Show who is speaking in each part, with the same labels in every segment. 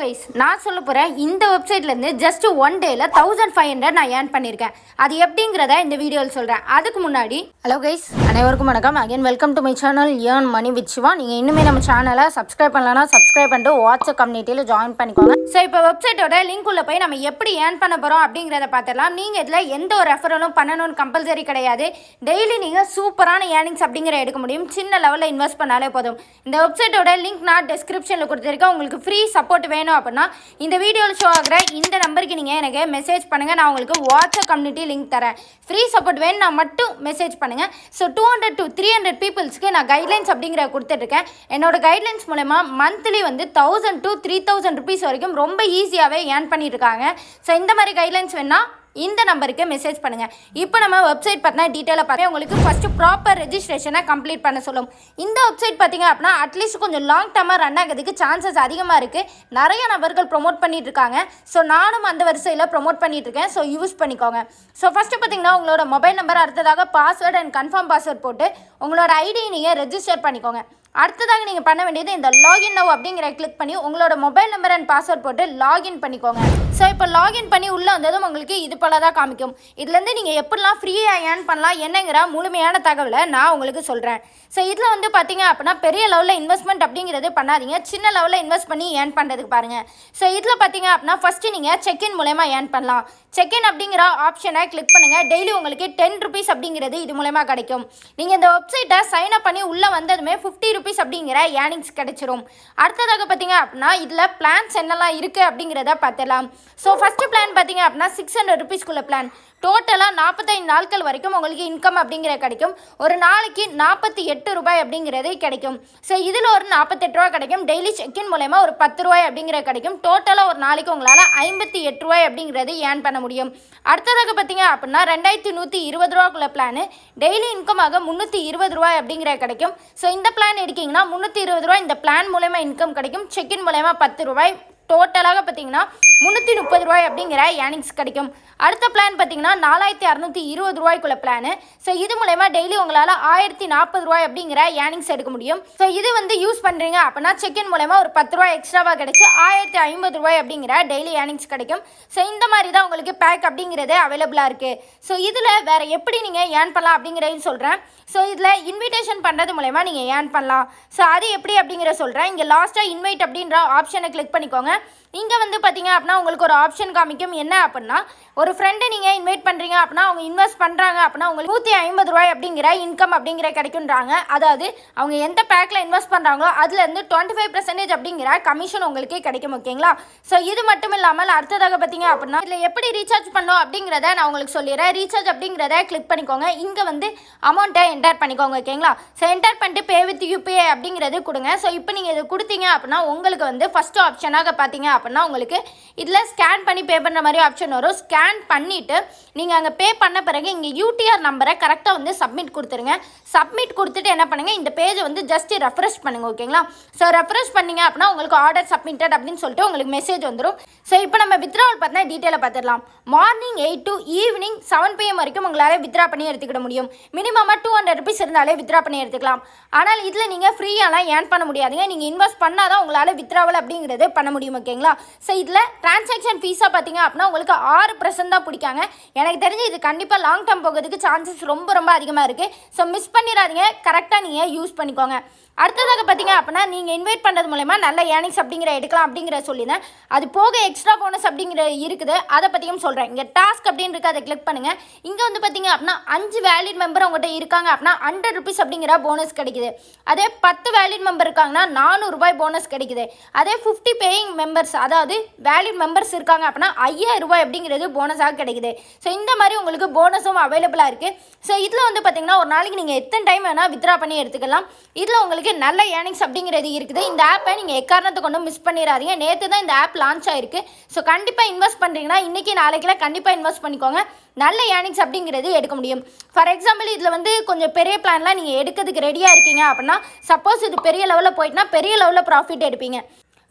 Speaker 1: Guys நான் சொல்ல போகிறேன் இந்த வெப்சைட்லேருந்து ஜஸ்ட் ஒன் டேயில் 1500 நான் ஏர்ன் பண்ணியிருக்கேன். அது எப்படிங்கிறத இந்த வீடியோவில் சொல்கிறேன். அதுக்கு முன்னாடி ஹலோ கைஸ், அனைவருக்கும் வணக்கம். Again welcome to my channel earn money with Siva. நீங்கள் இன்னுமே நம்ம சேனலை சப்ஸ்கிரைப் பண்ணலன்னா சப்ஸ்கிரைப் பண்ணிட்டு வாட்ஸ்அப் கம்யூனிட்டியில் ஜாயின் பண்ணிக்கோங்க. ஸோ இப்போ வெப்சைட்டோட லிங்க் உள்ள போய் நம்ம எப்படி ஏர்ன் பண்ண போகிறோம் அப்படிங்கிறத பார்த்துடலாம். நீங்கள் இதில் எந்த ஒரு ரெஃபரலும் பண்ணணும்னு கம்பல்சரி கிடையாது. டெய்லி நீங்கள் சூப்பரான ஏர்னிங்ஸ் அப்படிங்கிற எடுக்க முடியும். சின்ன லெவலில் இன்வெஸ்ட் பண்ணாலே போதும். இந்த வெப்சைட்டோட லிங்க் நான் டிஸ்கிரிப்ஷனில் கொடுத்துருக்கேன். உங்களுக்கு ஃப்ரீ சப்போர்ட் வேணும் அப்படின்னா இந்த வீடியோவில் ஷோ ஆகிற இந்த நம்பருக்கு நீங்கள் எனக்கு மெசேஜ் பண்ணுங்கள். நான் உங்களுக்கு வாட்ஸ்அப் கம்யூனிட்டி லிங்க் தரேன். ஃப்ரீ சப்போர்ட் வேணும் நான் மட்டும் மெசேஜ் பண்ணுங்கள். ஸோ 200 to 300 பீப்புள்ஸ்க்கு நான் கைட்லைன்ஸ் அப்படிங்கிற கொடுத்துட்ருக்கேன். என்னோட கைட்லைன்ஸ் மூலமா மந்த்லி வந்து 1000 to 3000 ருபீஸ் வரைக்கும் ரொம்ப ஈஸியாகவே ஏர்ன் பண்ணியிருக்காங்க. ஸோ இந்த மாதிரி கைட்லைன்ஸ் வேணால் இந்த நம்பருக்கு மெசேஜ் பண்ணுங்கள். இப்போ நம்ம வெப்சைட் பார்த்தா டீட்டெயிலாக பார்த்தா உங்களுக்கு ஃபஸ்ட்டு ப்ராப்பர் ரெஜிஸ்ட்ரேஷனை கம்ப்ளீட் பண்ண சொல்லும். இந்த வெப்சைட் பார்த்தீங்க அப்படின்னா அட்லீஸ்ட் கொஞ்சம் லாங் டர்மாக ரன் ஆகிறதுக்கு சான்சஸ் அதிகமாக இருக்குது. நிறைய நபர்கள் ப்ரொமோட் பண்ணிட்டு இருக்காங்க. ஸோ நானும் அந்த வரிசையில் ப்ரொமோட் பண்ணிட்டு இருக்கேன். ஸோ யூஸ் பண்ணிக்கோங்க. ஸோ ஃபஸ்ட்டு பார்த்தீங்கன்னா உங்களோட மொபைல் நம்பர், அடுத்ததாக பாஸ்வேர்டு அண்ட் கன்ஃபார்ம் பாஸ்வேர்ட் போட்டு உங்களோட ஐடி நீங்கள் ரெஜிஸ்டர் பண்ணிக்கோங்க. அடுத்ததாக நீங்கள் பண்ண வேண்டியது இந்த லாகின் நவ் அப்படிங்கிற கிளிக் பண்ணி உங்களோட மொபைல் நம்பர் அண்ட் பாஸ்வேர்ட் போட்டு லாகின் பண்ணிக்கோங்க. ஸோ இப்போ லாகின் பண்ணி உள்ளே வந்ததும் உங்களுக்கு இது போல தான் காமிக்கும். இதுலேருந்து நீங்கள் எப்படிலாம் ஃப்ரீயாக ஏர்ன் பண்ணலாம் என்னங்கிற முழுமையான தகவலை நான் உங்களுக்கு சொல்கிறேன். ஸோ இதில் வந்து பார்த்தீங்க அப்படின்னா பெரிய லெவலில் இன்வெஸ்ட்மெண்ட் அப்படிங்கிறது பண்ணாதீங்க. சின்ன லெவலில் இன்வெஸ்ட் பண்ணி ஏர்ன் பண்ணுறதுக்கு பாருங்கள். ஸோ இதில் பார்த்தீங்க அப்படின்னா ஃபஸ்ட்டு நீங்கள் செக்இன் மூலமா ஏர்ன் பண்ணலாம். செக்இன் அப்படிங்கிற ஆப்ஷனை கிளிக் பண்ணுங்கள். டெய்லி உங்களுக்கு 10 ருபீஸ் அப்படிங்கிறது இது மூலமாக கிடைக்கும். நீங்கள் இந்த வெப்சைட்டை சைன் அப் பண்ணி உள்ளே வந்ததுமே 50 ருபீஸ் அப்படிங்கிற ஏர்னிங்ஸ் கிடைச்சிரும். அடுத்ததாக பார்த்தீங்க அப்படின்னா இதில் பிளான்ஸ் என்னெல்லாம் இருக்குது அப்படிங்கிறத பார்த்துடலாம். ஸோ ஃபஸ்ட்டு பிளான் பார்த்தீங்க அப்படின்னா 600 ருபீஸ்க்குள்ள பிளான். டோட்டலாக 45 நாட்கள் வரைக்கும் உங்களுக்கு இன்கம் அப்படிங்கிற கிடைக்கும். ஒரு நாளைக்கு 48 ரூபாய் அப்படிங்கிறது கிடைக்கும். ஸோ இதில் ஒரு 48 ரூபாய் கிடைக்கும். டெய்லி செக்இன் மூலமா ஒரு 10 ரூபாய் அப்படிங்கிற கிடைக்கும். டோட்டலாக ஒரு நாளைக்கு உங்களால் 58 ரூபாய் அப்படிங்கிறது ஏர்ன் பண்ண முடியும். அடுத்ததாக பார்த்தீங்க அப்படின்னா 2120 ரூபாய்க்குள்ள பிளான். டெய்லி இன்கமாக 320 ரூபாய் அப்படிங்கிற கிடைக்கும். ஸோ இந்த பிளான் எடுக்கிங்கன்னா 320 ரூபாய் இந்த பிளான் மூலமா இன்கம் கிடைக்கும். செக்இன் மூலமா 10 ரூபாய். டோட்டலாக பார்த்தீங்கன்னா 330 ரூபாய் அப்படிங்கிற ஏர்னிங்ஸ் கிடைக்கும். அடுத்த பிளான் பார்த்தீங்கன்னா 4620 ரூபாய்க்குள்ள பிளானு. ஸோ இது மூலமா டெய்லி உங்களால் 1040 ரூபாய் அப்படிங்கிற ஏர்னிங்ஸ் எடுக்க முடியும். ஸோ இது வந்து யூஸ் பண்ணுறீங்க அப்படின்னா செக்இன் மூலமா ஒரு 10 ரூபாய் எக்ஸ்ட்ராவாக கிடைச்சி 1050 ரூபாய் அப்படிங்கிற டெய்லி ஏர்னிங்ஸ் கிடைக்கும். ஸோ இந்த மாதிரி தான் உங்களுக்கு பேக் அப்படிங்கிறது அவைலபிளாக இருக்குது. ஸோ இதில் வேறு எப்படி நீங்கள் ஏர்ன் பண்ணலாம் அப்படிங்கிறதையும் சொல்கிறேன். ஸோ இதில் இன்விடேஷன் பண்ணுறது மூலமா நீங்கள் ஏர்ன் பண்ணலாம். ஸோ அது எப்படி அப்படிங்கிற சொல்கிறேன். இங்கே லாஸ்ட்டாக இன்வைட் அப்படின்ற ஆப்ஷனை கிளிக் பண்ணிக்கோங்க. இங்கே வந்து பார்த்தீங்க அப்படின்னா உங்களுக்கு ஒரு ஆப்ஷன் காமிக்கும். என்ன அப்படின்னா ஒரு ஃப்ரெண்டை நீங்கள் இன்வைட் பண்ணுறீங்க அப்படின்னா அவங்க இன்வெஸ்ட் பண்ணுறாங்க அப்படின்னா உங்களுக்கு 150 ரூபாய் அப்படிங்கிற இன்கம் அப்படிங்கிற கிடைக்குன்றாங்க. அதாவது அவங்க எந்த பேக்கில் இன்வெஸ்ட் பண்ணுறாங்களோ அதுலேருந்து 25% அப்படிங்கிற கமிஷன் உங்களுக்கு கிடைக்கும். ஓகேங்களா? ஸோ இது மட்டும் இல்லாமல் அடுத்ததாக பார்த்தீங்க அப்படின்னா இதில் எப்படி ரீசார்ஜ் பண்ணோம் அப்படிங்கிறத நான் உங்களுக்கு சொல்லிடுறேன். ரீசார்ஜ் அப்படிங்கிறத கிளிக் பண்ணிக்கோங்க. இங்கே வந்து அமௌண்ட்டை என்டர் பண்ணிக்கோங்க. ஓகேங்களா? ஸோ என்டர் பண்ணிட்டு பே வித் யூபிஐ அப்படிங்கிறது கொடுங்க. ஸோ இப்போ நீங்கள் இது கொடுத்தீங்க அப்படின்னா உங்களுக்கு வந்து ஃபஸ்ட்டு ஆப்ஷனாக பார்த்தீங்க அப்படின்னா உங்களுக்கு இதில் ஸ்கேன் பண்ணி பே பண்ணுற மாதிரி ஆப்ஷன் வரும். ஸ்கேன் பண்ணிவிட்டு நீங்கள் அங்கே பே பண்ண பிறகு இங்கே யூடிஆர் நம்பரை கரெக்டாக வந்து சப்மிட் கொடுத்துருங்க. சப்மிட் கொடுத்துட்டு என்ன பண்ணுங்கள், இந்த பேஜை வந்து ஜஸ்ட் ரெஃப்ரெஷ் பண்ணுங்கள். ஓகேங்களா? ஸோ ரெஃப்ரெஷ் பண்ணிங்க அப்படின்னா உங்களுக்கு ஆர்டர் சப்மிட்டட் அப்படின்னு சொல்லிட்டு உங்களுக்கு மெசேஜ் வந்துடும். ஸோ இப்போ நம்ம வித்ட்ராவல் பார்த்தா டீட்டெயிலாக பார்த்துடலாம். மார்னிங் 8 to ஈவினிங் 7 PM வரைக்கும் உங்களால் வித்ரா பண்ணி எடுத்துக்கிட முடியும். மினிமமாக 200 ருபீஸ் இருந்தாலே வித்ரா பண்ணி எடுத்துக்கலாம். ஆனால் இதில் நீங்கள் ஃப்ரீயாலாம் ஏர்ன் பண்ண முடியாதுங்க. நீங்கள் இன்வெஸ்ட் பண்ணால் தான் உங்களால் வித்ராவல் அப்படிங்கிறது பண்ண முடியும். ஓகேங்களா? ஸோ இதில் டிரான்சாக்ஷன் ஃபீஸாக பார்த்தீங்க அப்படின்னா உங்களுக்கு 6% தான் பிடிக்காங்க. எனக்கு தெரிஞ்சு இது கண்டிப்பாக லாங் டர்ம் போகிறதுக்கு சான்சஸ் ரொம்ப ரொம்ப அதிகமாக இருக்குது. ஸோ மிஸ் பண்ணிடாதீங்க. கரெக்டாக நீங்கள் யூஸ் பண்ணிக்கோங்க. அடுத்ததாக பார்த்தீங்க அப்படின்னா நீங்கள் இன்வைட் பண்ணுறது மூலமா நல்ல ஏர்னிங்ஸ் அப்படிங்கிற எடுக்கலாம் அப்படிங்கிற சொல்லியிருந்தேன். அது போக எக்ஸ்ட்ரா போனஸ் அப்படிங்கிற இருக்குது. அதை பற்றியும் சொல்கிறேன். இங்கே டாஸ்க் அப்படின்னு இருக்குது, அதை கிளிக் பண்ணுங்கள். இங்கே வந்து பார்த்தீங்க அப்படின்னா 5 வேலிட் மெம்பர் உங்கள்கிட்ட இருக்காங்க அப்படின்னா 100 ருபீஸ் அப்படிங்கிற போனஸ் கிடைக்குது. அதே 10 வேலிட் மெம்பர் இருக்காங்கன்னா 400 ரூபாய் போனஸ் கிடைக்குது. அதே 50 பேயிங் மெம்பர்ஸ் அதாவது வேலிட் மெம்பர்ஸ் இருக்காங்க அப்படின்னா 5000 ரூபாய் அப்படிங்கிறது போனஸாக கிடைக்குது. ஸோ இந்த மாதிரி உங்களுக்கு போனஸும் அவைலபிளாக இருக்குது. ஸோ இதில் வந்து பார்த்தீங்கன்னா ஒரு நாளைக்கு நீங்கள் எத்தனை டைம் வேணால் வித்ரா பண்ணி எடுத்துக்கலாம். இதில் உங்களுக்கு நல்ல ஏர்னிங்ஸ் அப்படிங்கிறது இருக்குது. இந்த ஆப்பை நீங்கள் எக்காரணத்தை கொண்டு மிஸ் பண்ணிடாதீங்க. நேற்று தான் இந்த ஆப் லான்ச் ஆயிருக்கு. ஸோ கண்டிப்பாக இன்வெஸ்ட் பண்ணுறீங்கன்னா இன்றைக்கி நாளைக்குலாம் கண்டிப்பாக இன்வெஸ்ட் பண்ணிக்கோங்க. நல்ல ஏர்னிங்ஸ் அப்படிங்கிறது எடுக்க முடியும். ஃபார் எக்ஸாம்பிள் இதில் வந்து கொஞ்சம் பெரிய பிளான்லாம் நீங்கள் எடுக்கிறதுக்கு ரெடியாக இருக்கீங்க அப்படின்னா சப்போஸ் இது பெரிய லெவலில் போயிட்டுனா பெரிய லெவலில் ப்ராஃபிட் எடுப்பீங்க.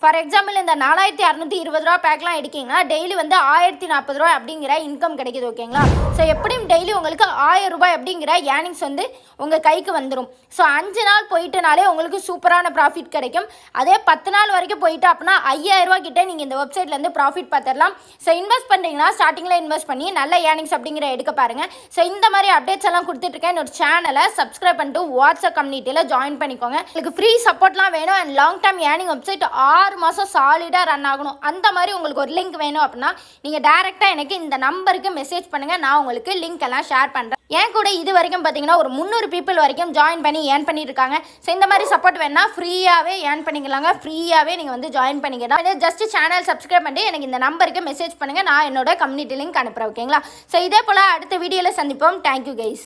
Speaker 1: ஃபார் எக்ஸாம்பிள் இந்த 4620 ரூபா பேக்லாம் எடுக்கிங்கன்னா டெய்லி வந்து 1040 ரூபா அப்படிங்கிற இன்கம் கிடைக்குது. ஓகேங்களா? ஸோ எப்படியும் டெய்லி உங்களுக்கு 1000 ரூபாய் அப்படிங்கிற ஏர்னிங்ஸ் வந்து உங்கள் கைக்கு வந்துடும். ஸோ 5 நாள் போயிட்டுனாலே உங்களுக்கு சூப்பரான ப்ராஃபிட் கிடைக்கும். அதே 10 நாள் வரைக்கும் போயிட்டு அப்படின்னா 5000 ரூபா கிட்டே நீங்கள் இந்த வெப்சைட்லேருந்து ப்ராஃபிட் பார்த்துடலாம். ஸோ இன்வெஸ்ட் பண்ணுறீங்கன்னா ஸ்டார்டிங்கில் இன்வெஸ்ட் பண்ணி நல்ல ஏர்னிங்ஸ் அப்படிங்கிற எடுக்க பாருங்கள். ஸோ இந்த மாதிரி அப்டேட்ஸ் எல்லாம் கொடுத்துட்ருக்கேன். என்னோட சேனலை சப்ஸ்கிரைப் பண்ணிட்டு வாட்ஸ்அப் கம்யூனிட்டியில் ஜாயின் பண்ணிக்கோங்க. உங்களுக்கு ஃப்ரீ சப்போர்ட்லாம் வேணும் and long term earning website 6 மாதம் சாலிடாக ரன் ஆகணும். அந்த மாதிரி உங்களுக்கு ஒரு லிங்க் வேணும் அப்படின்னா நீங்கள் டேரெக்டாக எனக்கு இந்த நம்பருக்கு மெசேஜ் பண்ணுங்கள். நான் உங்களுக்கு லிங்க் எல்லாம் ஷேர் பண்ணுறேன். ஏன் கூட இது வரைக்கும் பார்த்தீங்கன்னா ஒரு 300 பீப்புள் வரைக்கும் ஜாயின் பண்ணி ஏர்ன் பண்ணிட்டு இருக்காங்க. ஸோ இந்த மாதிரி சப்போர்ட் வேணா ஃப்ரீயாகவே ஏர்ன் பண்ணிக்கலாங்க. ஃப்ரீயாகவே நீங்கள் வந்து ஜாயின் பண்ணிக்கலாம். ஜஸ்ட் சேனல் சப்ஸ்கிரைப் பண்ணி எனக்கு இந்த நம்பருக்கு மெசேஜ் பண்ணுங்கள். நான் என்னோட கம்யூனிட்டி லிங்க் அனுப்புகிறேன். ஓகேங்களா? ஸோ இதே போல் அடுத்த வீடியோவில் சந்திப்போம். Thank you guys.